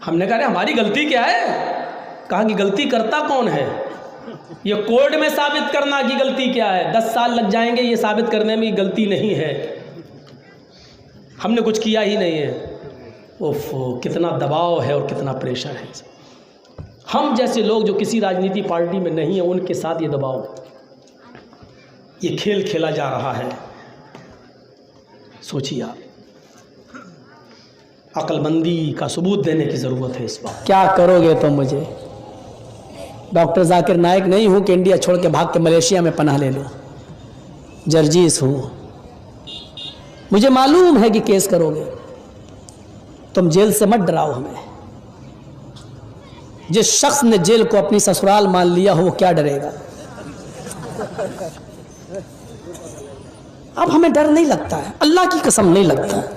ہم نے کہا ہماری غلطی کیا ہے؟ کہا کہ غلطی کرتا کون ہے؟ یہ کورٹ میں ثابت کرنا کہ غلطی کیا ہے، 10 سال لگ جائیں گے یہ ثابت کرنے میں غلطی نہیں ہے، ہم نے کچھ کیا ہی نہیں ہے۔ کتنا دباؤ ہے اور کتنا پریشر ہے۔ ہم جیسے لوگ جو کسی راجنیتی پارٹی میں نہیں ہیں ان کے ساتھ یہ دباؤ، یہ کھیل کھیلا جا رہا ہے۔ سوچیے آپ، عقل مندی کا ثبوت دینے کی ضرورت ہے اس بات۔ کیا کرو گے تم مجھے؟ ڈاکٹر ذاکر نائک نہیں ہوں کہ انڈیا چھوڑ کے بھاگ کے ملیشیا میں پناہ لے لوں، جرجیس ہوں۔ مجھے معلوم ہے کہ کیس کرو گے، تم جیل سے مت ڈراؤ ہمیں۔ جس شخص نے جیل کو اپنی سسرال مان لیا ہو وہ کیا ڈرے گا؟ اب ہمیں ڈر نہیں لگتا ہے، اللہ کی قسم نہیں لگتا ہے۔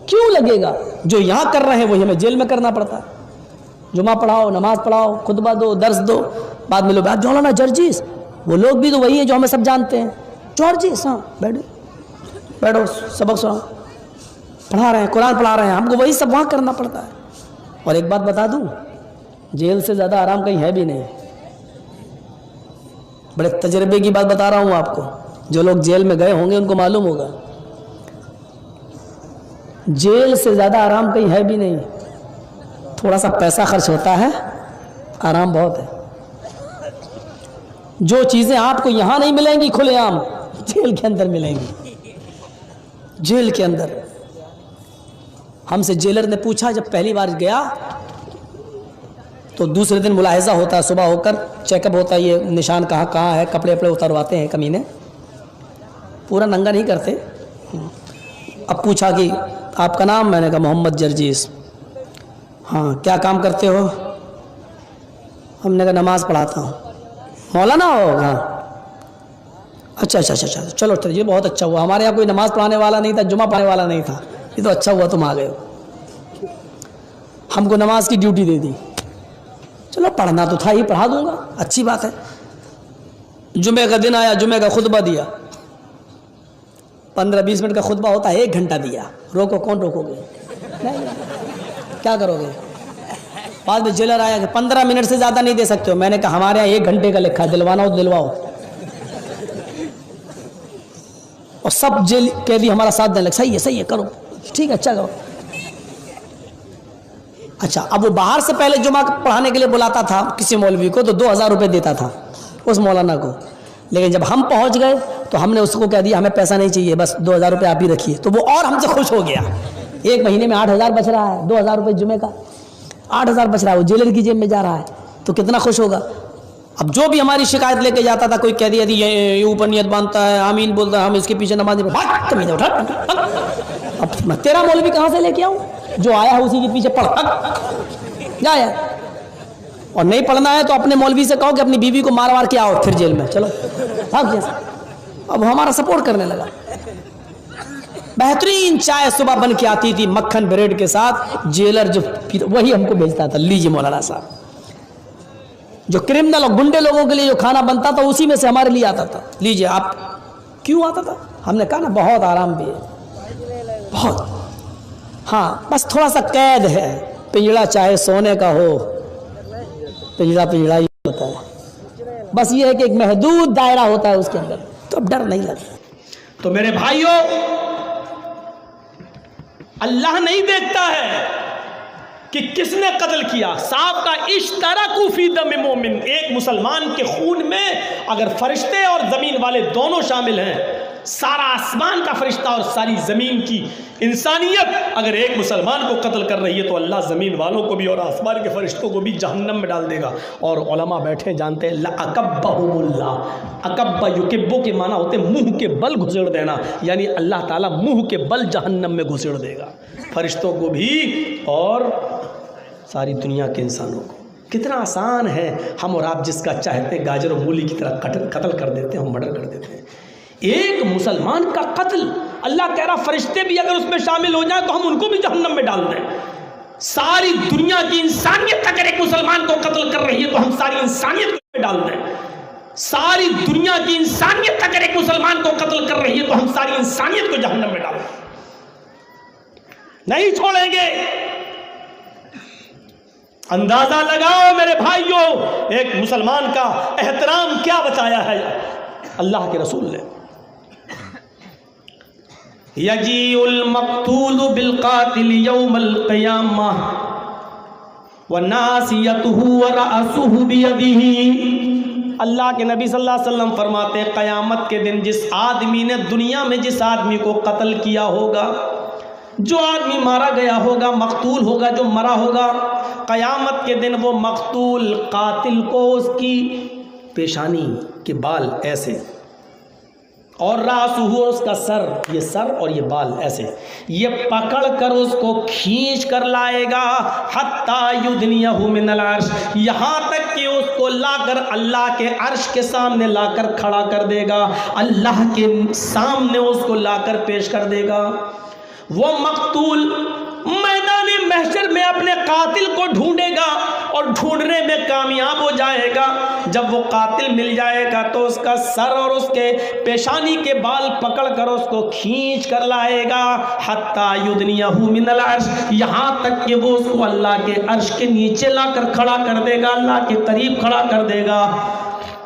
کیوں لگے گا؟ جو یہاں کر رہے ہیں وہی ہمیں جیل میں کرنا پڑتا ہے۔ جمعہ پڑھاؤ، نماز پڑھاؤ، خطبہ دو، درس دو، بعد میں لوگ مولانا جرجیس، وہ لوگ بھی تو وہی ہیں جو ہمیں سب جانتے ہیں۔ جرجیس، ہاں بیٹھو سبق سناؤ، پڑھا رہے ہیں، قرآن پڑھا رہے ہیں، ہم کو وہی سب وہاں کرنا پڑتا ہے۔ اور ایک بات بتا دوں، جیل سے زیادہ آرام کہیں ہے بھی نہیں۔ بڑے تجربے کی بات بتا رہا ہوں آپ کو، جو لوگ جیل میں گئے ہوں گے ان کو معلوم ہوگا، جیل سے زیادہ آرام کہیں ہے بھی نہیں۔ تھوڑا سا پیسہ خرچ ہوتا ہے، آرام بہت ہے۔ جو چیزیں آپ کو یہاں نہیں ملیں گی کھلے عام، جیل کے اندر ملیں گی۔ جیل کے اندر ہم سے جیلر نے پوچھا، جب پہلی بار گیا تو دوسرے دن ملاحظہ ہوتا ہے، صبح ہو کر چیک اپ ہوتا ہے، یہ نشان کہاں کہاں ہے، کپڑے وپڑے اترواتے ہیں کمینے، پورا ننگا نہیں کرتے۔ اب پوچھا کہ آپ کا نام؟ میں نے کہا محمد جرجیس۔ ہاں، کیا کام کرتے ہو؟ ہم نے کہا نماز پڑھاتا ہوں۔ مولانا ہو؟ ہاں۔ اچھا، چلو یہ بہت اچھا ہوا، ہمارے یہاں کوئی نماز پڑھانے والا نہیں تھا، جمعہ پڑھانے والا نہیں تھا، یہ تو اچھا ہوا تم آ گئے ہو، ہم کو نماز کی ڈیوٹی دے دی۔ چلو پڑھنا تو تھا ہی، پڑھا دوں گا، اچھی بات ہے۔ جمعہ کا دن آیا، جمعہ کا خطبہ دیا، 15-20 منٹ کا خطبہ ہوتا ہے، 1 گھنٹہ دیا۔ روکو، کون روکو گے؟ نہیں، کیا کرو گے؟ بعد میں جیلر آیا کہ 15 منٹ سے زیادہ نہیں دے سکتے ہو۔ میں نے کہا ہمارے یہاں 1 گھنٹے کا لکھا ہے، دلوانا ہو دلواؤ۔ اور سب جیل قیدی ہمارا ساتھ دینے لگے، صحیح ہے کرو، ٹھیک ہے، اچھا کرو۔ اچھا، اب وہ باہر سے پہلے جمعہ پڑھانے کے لیے بلاتا تھا کسی مولوی کو تو 2000 روپے دیتا تھا اس مولانا کو، لیکن جب ہم پہنچ گئے تو ہم نے اس کو کہہ دیا ہمیں پیسہ نہیں چاہیے، بس 2000 روپے آپ ہی رکھیے، تو وہ اور ہم سے خوش ہو گیا۔ 1 مہینے میں 8000 بچ رہا ہے، 2000 روپے جمعے کا 8000 بچ رہا ہے، وہ جیلر کی جیب میں جا رہا ہے، تو کتنا خوش ہوگا۔ اب جو بھی ہماری شکایت لے کے جاتا تھا، کوئی کہہ دیا یہ اوپر نیت باندھتا ہے، آمین بولتا ہے، ہم اس کے پیچھے نماز نہیں پڑھتے۔ اب میں تیرا مولوی کہاں سے لے کے آؤں؟ جو آیا ہے اسی کے پیچھے پڑھ جایا، اور نہیں پڑھنا ہے تو اپنے مولوی سے کہو کہ اپنی بیوی کو مار کے آؤ پھر جیل میں، چلو بھاگ جیسا۔ اب ہمارا سپورٹ کرنے لگا۔ بہترین چائے صبح بن کے آتی تھی مکھن بریڈ کے ساتھ، جیلر جو وہی ہم کو بھیجتا تھا، لیجیے مولانا صاحب۔ جو کرمنل اور گنڈے لوگوں کے لیے جو کھانا بنتا تھا اسی میں سے ہمارے لیے آتا تھا، لیجیے آپ۔ کیوں آتا تھا؟ ہم نے کہا نا بہت آرام بھی ہے، بہت۔ ہاں، بس تھوڑا سا قید ہے، پنجڑا چاہے سونے کا ہو، پنجڑا ہی ہوتا ہے، بس یہ ہے کہ ایک محدود دائرہ ہوتا ہے اس کے اندر، تو اب ڈر نہیں لگتا۔ تو میرے بھائیوں، اللہ نہیں دیکھتا ہے کہ کس نے قتل کیا، صاحب کا اشتراکو فی دم مومن، ایک مسلمان کے خون میں اگر فرشتے اور زمین والے دونوں شامل ہیں، سارا آسمان کا فرشتہ اور ساری زمین کی انسانیت اگر ایک مسلمان کو قتل کر رہی ہے تو اللہ زمین والوں کو بھی اور آسمان کے فرشتوں کو بھی جہنم میں ڈال دے گا۔ اور علماء بیٹھے جانتے ہیں لَأَكَبَّهُمُ اللَّهُ، اکبا یکبو کے معنی ہوتے منہ کے بل گھسڑ دینا، یعنی اللہ تعالیٰ منہ کے بل جہنم میں گھسڑ دے گا، فرشتوں کو بھی اور ساری دنیا کے انسانوں کو۔ کتنا آسان ہے، ہم اور آپ جس کا چاہتے ہیں گاجر و مولی کی طرح قتل کر دیتے ہیں، ہم مرڈر کر دیتے ہیں۔ ایک مسلمان کا قتل، اللہ کہہ رہا فرشتے بھی اگر اس میں شامل ہو جائیں تو ہم ان کو بھی جہنم میں ڈال دیں۔ ساری دنیا کی انسانیت اگر ایک مسلمان کو قتل کر رہی ہے تو ہم ساری انسانیت کو ڈال دیں۔ ساری دنیا کی انسانیت اگر ایک مسلمان کو قتل کر رہی ہے تو ہم ساری انسانیت کو جہنم میں ڈال دیں، نہیں چھوڑیں گے۔ اندازہ لگاؤ میرے بھائیوں ایک مسلمان کا احترام کیا بتایا ہے اللہ کے رسول نے. یجیء المقتول بالقاتل یوم القیامہ وناسیتہ ورأسہ بیدہ. اللہ کے نبی صلی اللہ علیہ وسلم فرماتے ہیں قیامت کے دن جس آدمی نے دنیا میں جس آدمی کو قتل کیا ہوگا، جو آدمی مارا گیا ہوگا، مقتول ہوگا، جو مرا ہوگا، قیامت کے دن وہ مقتول قاتل کو اس کی پیشانی کے بال ایسے اور راسہ اس کا سر، یہ سر اور یہ بال ایسے، یہ پکڑ کر اس کو کھینچ کر لائے گا حتی یدنیہ من العرش، یہاں تک کہ اس کو لا کر اللہ کے عرش کے سامنے لا کر کھڑا کر دے گا، اللہ کے سامنے اس کو لا کر پیش کر دے گا. وہ مقتول میدان محشر میں اپنے قاتل کو ڈھونڈے گا اور ڈھونڈنے میں کامیاب ہو جائے گا. جب وہ قاتل مل جائے گا تو اس کا سر اور اس کے پیشانی کے بال پکڑ کر اس کو کھینچ کر لائے گا حتی یدنیہ من العرش، یہاں تک کہ وہ اس کو اللہ کے عرش کے نیچے لا کر کھڑا کر دے گا، اللہ کے قریب کھڑا کر دے گا.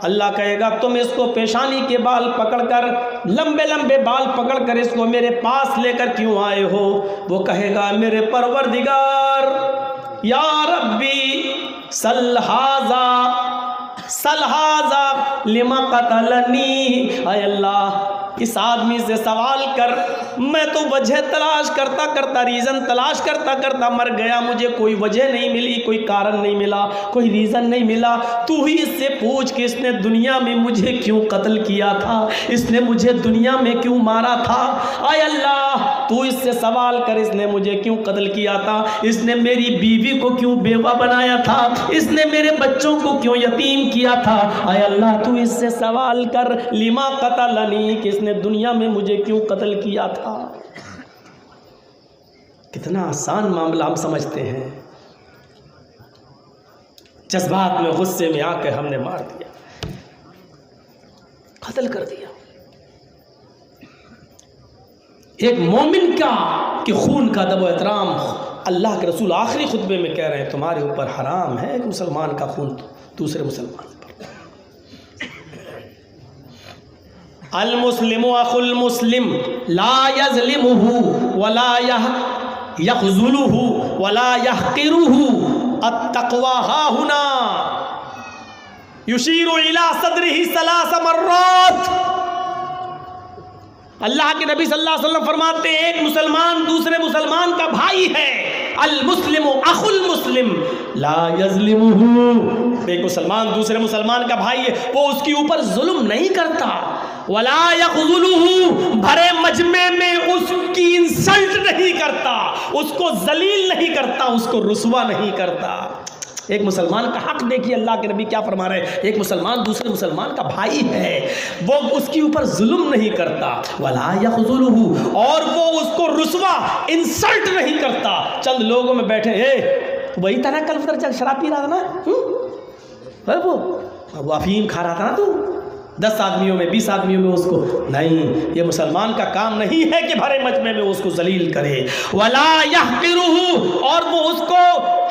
اللہ کہے گا تم اس کو پیشانی کے بال پکڑ کر، لمبے لمبے بال پکڑ کر اس کو میرے پاس لے کر کیوں آئے ہو؟ وہ کہے گا میرے پروردگار یا ربی سل ھذا لما قتلنی، اے اللہ اس آدمی سے سوال کر، میں تو وجہ تلاش کرتا کرتا، ریزن تلاش کرتا کرتا مر گیا، مجھے کوئی وجہ نہیں ملی، کوئی کارن نہیں ملا، کوئی ریزن نہیں ملا. تو ہی اس سے پوچھ کہ اس نے دنیا میں مجھے کیوں قتل کیا تھا، اس نے مجھے دنیا میں کیوں مارا تھا. اے اللہ تو اس سے سوال کر اس نے مجھے کیوں قتل کیا تھا، اس نے میری بیوی کو کیوں بیوہ بنایا تھا، اس نے میرے بچوں کو کیوں یتیم کیا تھا. اے اللہ تو اس سے سوال کر لما قتلنی، کہ اس نے دنیا میں مجھے کیوں قتل کیا تھا. کتنا آسان معاملہ ہم سمجھتے ہیں، جذبات میں غصے میں آ کے ہم نے مار دیا، قتل کر دیا. ایک مومن کا کہ خون کا ادب و احترام اللہ کے رسول آخری خطبے میں کہہ رہے ہیں تمہارے اوپر حرام ہے ایک مسلمان کا خون دوسرے مسلمان پر. المسلم اخو المسلم لا يظلمه ولا يخذله ولا يحقره التقوى ها هنا يشير الى صدره 3 مرات. اللہ کے نبی صلی اللہ علیہ وسلم فرماتے ہیں ایک مسلمان دوسرے مسلمان کا بھائی ہے. المسلم اخو المسلم لا یظلمہ، ایک مسلمان دوسرے مسلمان کا بھائی ہے، وہ اس کے اوپر ظلم نہیں کرتا. ولا یخذلہ، بھرے مجمع میں اس کی انسلٹ نہیں کرتا، اس کو ذلیل نہیں کرتا، اس کو رسوا نہیں کرتا. ایک مسلمان کا حق دیکھیے اللہ کے نبی کیا فرما رہے ہیں، ایک مسلمان دوسرے مسلمان کا بھائی ہے، وہ اس کے اوپر ظلم نہیں کرتا. ولا یخذلہ، اور وہ اس کو رسوا انسلٹ نہیں کرتا. چند لوگوں میں بیٹھے وہی طرح کل فطر شراب پی رہا تھا نا، وہ افیم کھا رہا تھا نا، تو 10 آدمیوں میں 20 آدمیوں میں اس کو نہیں. یہ مسلمان کا کام نہیں ہے کہ بھرے مجمع میں اس کو ذلیل کرے. ولا یحقرہ، اور وہ اس کو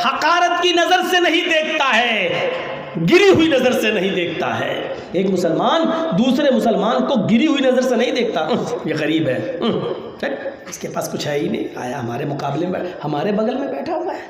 حقارت کی نظر سے نہیں دیکھتا ہے، گری ہوئی نظر سے نہیں دیکھتا ہے. ایک مسلمان دوسرے مسلمان کو گری ہوئی نظر سے نہیں دیکھتا. یہ غریب ہے، اس کے پاس کچھ ہے ہی نہیں، آیا ہمارے مقابلے میں ہمارے بغل میں بیٹھا ہوا ہے.